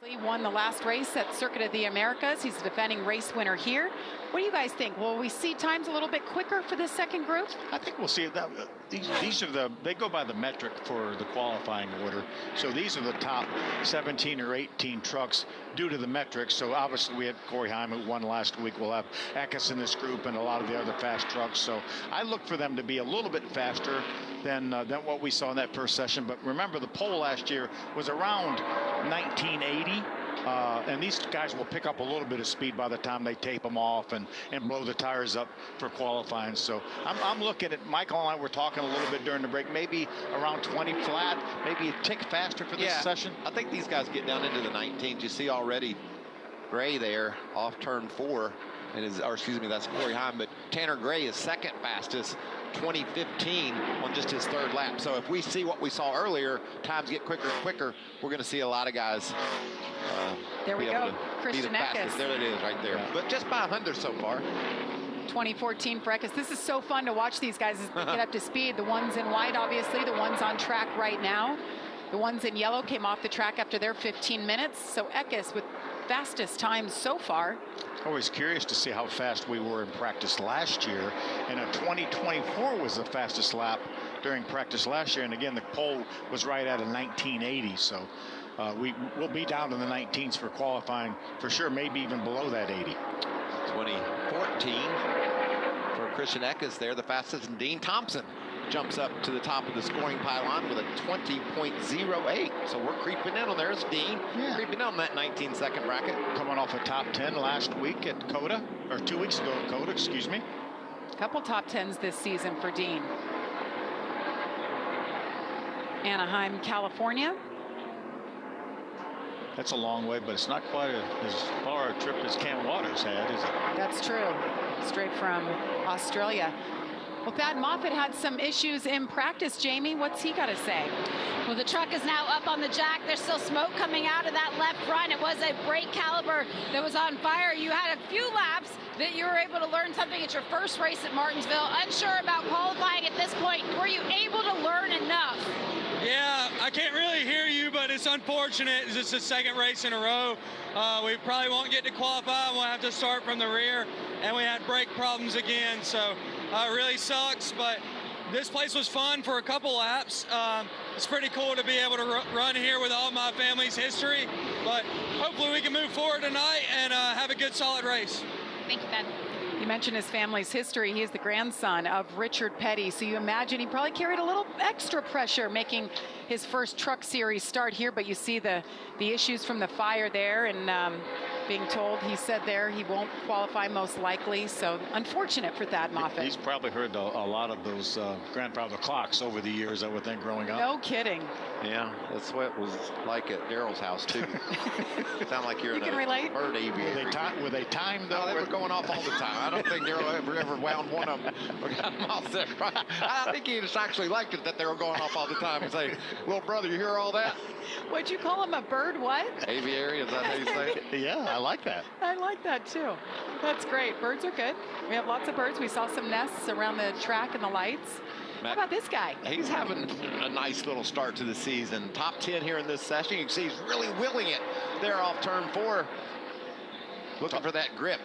He won the last race at Circuit of the Americas. He's the defending race winner here. What do you guys think? Will we see times a little bit quicker for this second group? I think we'll see that. These are they go by the metric for the qualifying order. So these are the top 17 or 18 trucks due to the metrics. So obviously we had Corey Heim who won last week. We'll have Eckes in this group and a lot of the other fast trucks. So I look for them to be a little bit faster than what we saw in that first session. But remember, the pole last year was around 1980. And these guys will pick up a little bit of speed by the time they tape them off and blow the tires up for qualifying. So I'm looking at, Michael and I were talking a little bit during the break, maybe around 20 flat, maybe a tick faster for this session. I think these guys get down into the 19s. You see already Gray there off turn 4. That's Corey Heim, but Tanner Gray is second fastest, 2015 on just his third lap. So if we see what we saw earlier, times get quicker and quicker, we're going to see a lot of guys there we go, Christian Eckes. There it is right there. Yeah. But just by 100 so far. 2014 for Eckes. This is so fun to watch these guys as they get up to speed. The ones in white, obviously, the ones on track right now. The ones in yellow came off the track after their 15 minutes. So Eckes with fastest times so far. Always curious to see how fast we were in practice last year. And a 2024 was the fastest lap during practice last year. And again, the pole was right at a 1980. So we'll be down to the 19s for qualifying for sure, maybe even below that 80. 2014 for Christian Eckes there, the fastest, and Dean Thompson jumps up to the top of the scoring pylon with a 20.08. So we're creeping in on there. It's Dean creeping in on that 19-second bracket. Coming off a top 10 last week at COTA, or 2 weeks ago at COTA, excuse me. A couple top 10s this season for Dean. Anaheim, California. That's a long way, but it's not quite as far a trip as Cam Waters had, is it? That's true. Straight from Australia. Well, Thad Moffitt had some issues in practice. Jamie, what's he got to say? Well, the truck is now up on the jack. There's still smoke coming out of that left front. It was a brake caliper that was on fire. You had a few laps that you were able to learn something at your first race at Martinsville. Unsure about qualifying at this point. Were you able to learn enough? Yeah, I can't really hear you, but it's unfortunate. It's just the second race in a row. We probably won't get to qualify, and we'll have to start from the rear. And we had brake problems again, so it really sucks. But this place was fun for a couple laps. It's pretty cool to be able to run here with all my family's history. But hopefully we can move forward tonight and have a good, solid race. Thank you, Ben. You mentioned his family's history. He is the grandson of Richard Petty. So you imagine he probably carried a little extra pressure making his first truck series start here. But you see the issues from the fire there, and being told, he said there, he won't qualify most likely. So unfortunate for Thad Moffitt. He's probably heard a lot of those grandfather clocks over the years, I would think, growing up. No kidding. Yeah, that's what it was like at Daryl's house, too. Sound like you're in a bird aviary. Were they timed, though? No, they were going off all the time. I don't think Daryl ever wound one of them or got them off there. I think he just actually liked it that they were going off all the time. He's like, little brother, you hear all that? What'd you call him, a bird what? Aviary, is that how you say it? Yeah, I like that. I like that, too. That's great. Birds are good. We have lots of birds. We saw some nests around the track and the lights. How about this guy? He's having a nice little start to the season. Top 10 here in this session. You can see he's really willing it there off turn 4. Looking for that grip.